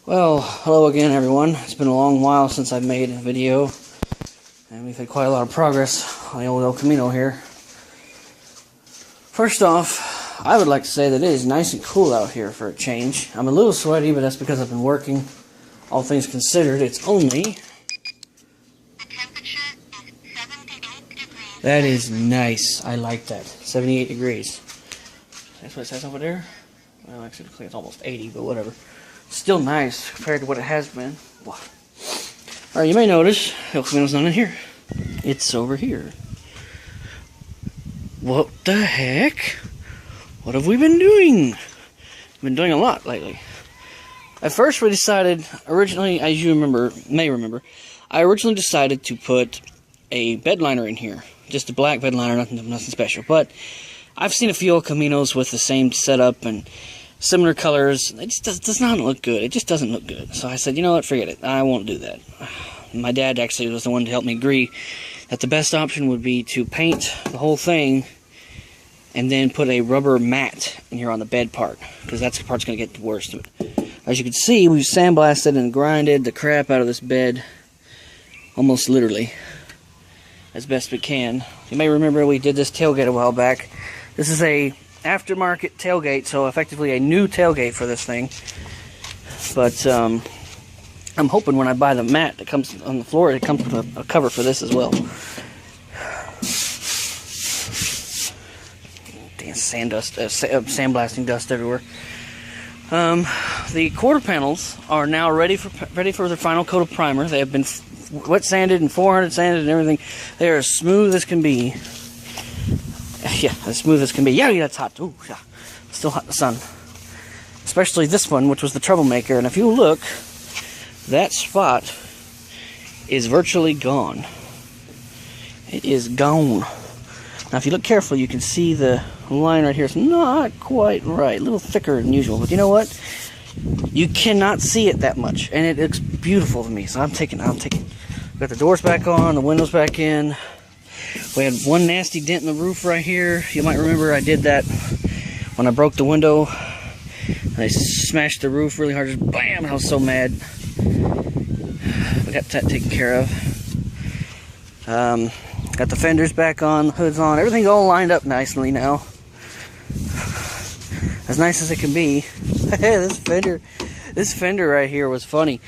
Well, hello again everyone. It's been a long while since I've made a video, and we've had quite a lot of progress on the old El Camino here. First off, I would like to say that it is nice and cool out here for a change. I'm a little sweaty, but that's because I've been working. All things considered, it's only... The temperature is 78 degrees. That is nice. I like that. 78 degrees. That's what it says over there? Well, actually, it's almost 80, but whatever. Still nice compared to what it has been. Alright, you may notice El Camino's not in here. It's over here. What the heck? What have we been doing? We've been doing a lot lately. At first we decided, originally, as you may remember, I originally decided to put a bed liner in here. Just a black bed liner, nothing special. But I've seen a few El Caminos with the same setup and similar colors. It just does not look good. It just doesn't look good. So I said, you know what, forget it. I won't do that. My dad actually was the one to help me agree that the best option would be to paint the whole thing and then put a rubber mat in here on the bed part, because that's the part's going to get the worst of it. As you can see, we've sandblasted and grinded the crap out of this bed, almost literally, as best we can. You may remember we did this tailgate a while back. This is a aftermarket tailgate, so effectively a new tailgate for this thing. But I'm hoping when I buy the mat that comes on the floor, it comes with a cover for this as well. Damn sandblasting dust everywhere. The quarter panels are now ready for their final coat of primer. They have been wet sanded and 400 sanded and everything. They are as smooth as can be. Yeah, as smooth as can be. Yeah, it's hot. Ooh, yeah. Still hot in the sun. Especially this one, which was the troublemaker. And if you look, that spot is virtually gone. It is gone. Now, if you look carefully, you can see the line right here. It's not quite right. A little thicker than usual. But you know what? You cannot see it that much. And it looks beautiful to me. So I'm taking. Got the doors back on, the windows back in. We had one nasty dent in the roof right here. You might remember I did that when I broke the window. I smashed the roof really hard, just bam, I was so mad. We got that taken care of. Got the fenders back on, the hood's on, everything's all lined up nicely now. As nice as it can be. This fender right here was funny.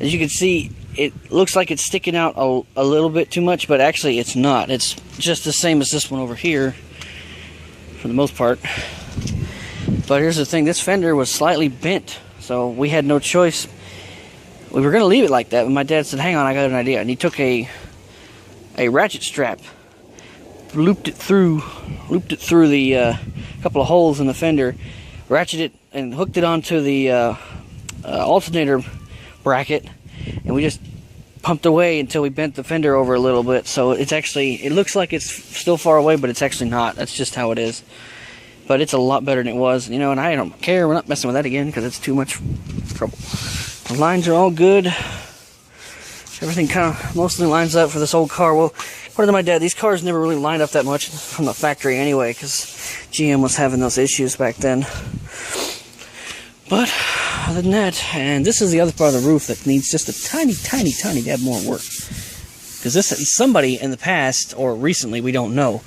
As you can see, it looks like it's sticking out a little bit too much, but actually it's not. It's just the same as this one over here, for the most part. But here's the thing, this fender was slightly bent, so we had no choice. We were going to leave it like that, but my dad said, hang on, I got an idea. And he took a ratchet strap, looped it through the couple of holes in the fender, ratcheted it, and hooked it onto the alternator bracket, and we just pumped away until we bent the fender over a little bit. So it looks like it's still far away, but it's actually not. That's just how it is. But it's a lot better than it was, you know, and I don't care. We're not messing with that again because it's too much trouble. The lines are all good. Everything kind of mostly lines up for this old car. Well, according to my dad, these cars never really lined up that much from the factory anyway, because GM was having those issues back then. But other than that, and this is the other part of the roof that needs just a tiny dab more work. Because somebody in the past, or recently, we don't know,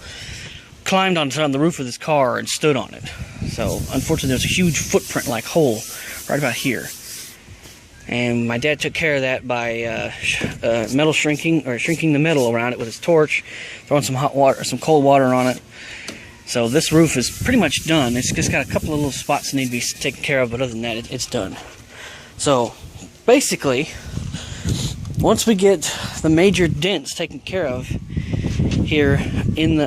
climbed on the roof of this car and stood on it. So, unfortunately, there's a huge footprint-like hole right about here. And my dad took care of that by shrinking the metal around it with his torch, throwing some hot water, some cold water on it. So this roof is pretty much done. It's just got a couple of little spots that need to be taken care of, but other than that, it's done. So, basically, once we get the major dents taken care of here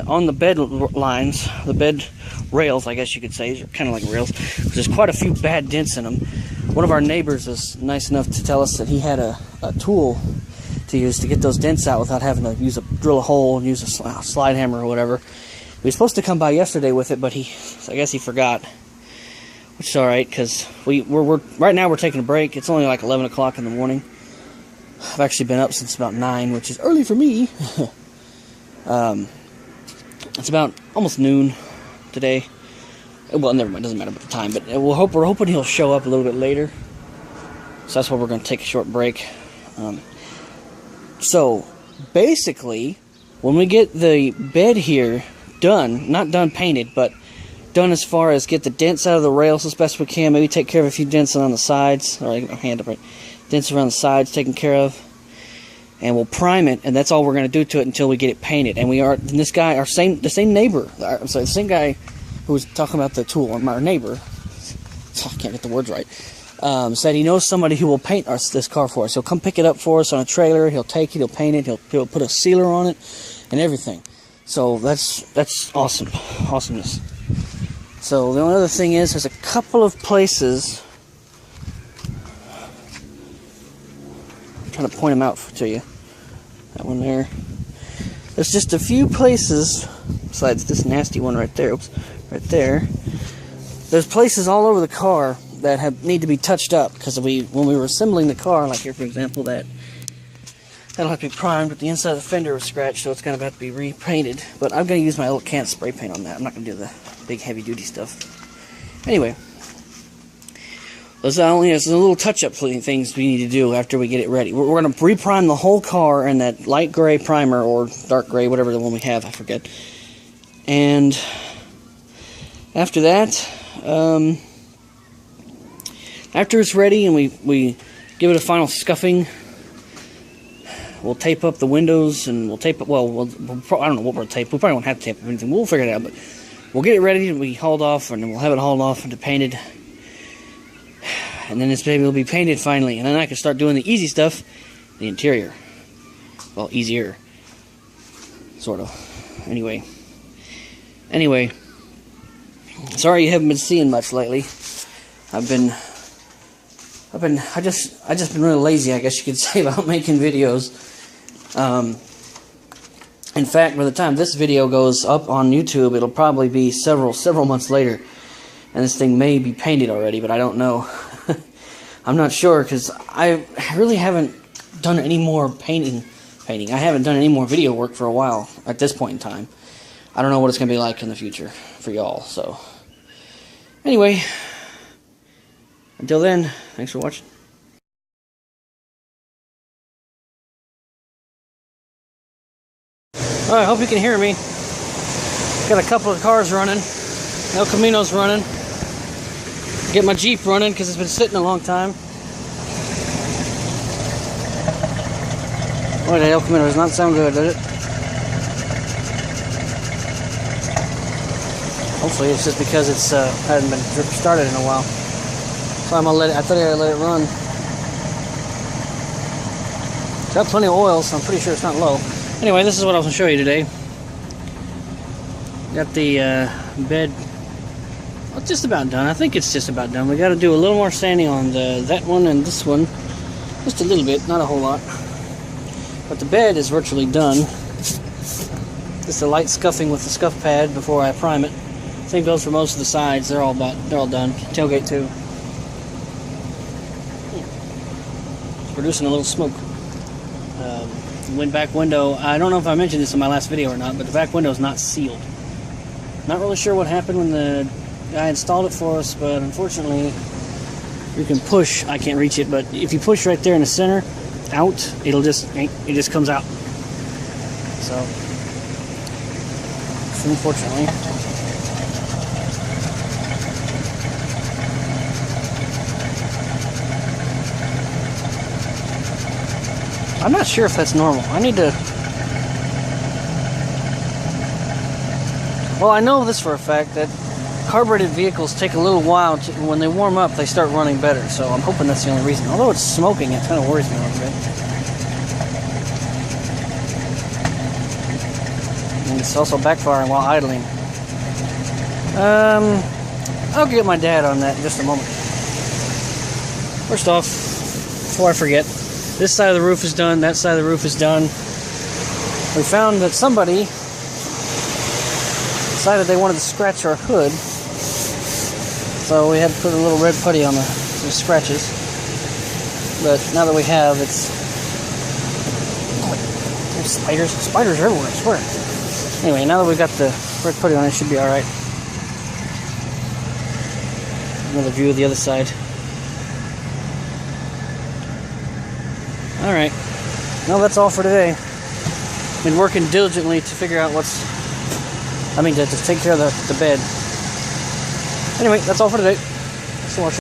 on the bed lines, the bed rails, I guess you could say, they're kind of like rails. There's quite a few bad dents in them. One of our neighbors was nice enough to tell us that he had a tool to use to get those dents out without having to drill a hole and use a slide hammer or whatever. He was supposed to come by yesterday with it, but I guess he forgot. Which is alright, because right now we're taking a break. It's only like 11 o'clock in the morning. I've actually been up since about 9, which is early for me. It's about almost noon today. Well, never mind, doesn't matter about the time, but we're hoping he'll show up a little bit later. So that's why we're going to take a short break. So basically, when we get the bed here done, not done painted, but done as far as get the dents out of the rails as best we can, maybe take care of a few dents on the sides, or my hand up right, dents around the sides taken care of, and we'll prime it, and that's all we're going to do to it until we get it painted. And the same neighbor, I'm sorry, the same guy who was talking about the tool, our neighbor, I can't get the words right, said he knows somebody who will paint this car for us. He'll come pick it up for us on a trailer, he'll take it, he'll paint it, he'll put a sealer on it, and everything. So that's awesome, awesomeness. So the only other thing is, there's a couple of places, I'm trying to point them out to you. That one there. There's just a few places, besides this nasty one right there, oops, right there. There's places all over the car that need to be touched up, because when we were assembling the car, like here for example, that'll have to be primed, but the inside of the fender was scratched, so it's going to have to be repainted. But I'm going to use my little can spray paint on that. I'm not going to do the big heavy duty stuff. Anyway, there's a little touch-up things we need to do after we get it ready. We're going to re-prime the whole car in that light gray primer, or dark gray, whatever the one we have, I forget. And after that, after it's ready and we give it a final scuffing, we'll tape up the windows, and we'll tape up, I don't know what we'll tape. We probably won't have to tape up anything. We'll figure it out, but we'll get it ready, and we hauled off, and then we'll have it hauled off and painted. And then this baby will be painted finally, and then I can start doing the easy stuff, the interior. Well, easier, sort of. Anyway, sorry you haven't been seeing much lately. I just been really lazy, I guess you could say, about making videos. In fact, by the time this video goes up on YouTube, it'll probably be several months later, and this thing may be painted already, but I don't know. I'm not sure, because I really haven't done any more painting. I haven't done any more video work for a while at this point in time. I don't know what it's going to be like in the future for y'all. So, anyway, until then, thanks for watching. Alright, hope you can hear me. Got a couple of cars running. El Camino's running. Get my Jeep running because it's been sitting a long time. Boy, that El Camino does not sound good, does it? Hopefully it's just because it's hadn't been started in a while. So I'm gonna let it. I thought I'd let it run. It's got plenty of oil, so I'm pretty sure it's not low. Anyway, this is what I was gonna show you today. Got the bed. Well, it's just about done. I think it's just about done. We got to do a little more sanding on that one and this one. Just a little bit, not a whole lot. But the bed is virtually done. Just a light scuffing with the scuff pad before I prime it. Same goes for most of the sides. They're all done. Tailgate too. It's producing a little smoke. Back window. I don't know if I mentioned this in my last video or not, but the back window is not sealed. Not really sure what happened when the guy installed it for us, but unfortunately you can push. I can't reach it, but if you push right there in the center out, it just comes out. So unfortunately, I'm not sure if that's normal. I need to. Well, I know this for a fact that carbureted vehicles take a little while to, when they warm up, they start running better. So I'm hoping that's the only reason. Although it's smoking, it kind of worries me a little bit. And it's also backfiring while idling. I'll get my dad on that in just a moment. First off, before I forget, this side of the roof is done, that side of the roof is done. We found that somebody decided they wanted to scratch our hood, so we had to put a little red putty on the scratches. But now that we have, it's there's spiders everywhere, I swear. Anyway, now that we've got the red putty on, it should be all right. Another view of the other side. Alright. Well, that's all for today. Been working diligently to figure out to take care of the bed. Anyway, that's all for today. Thanks for watching.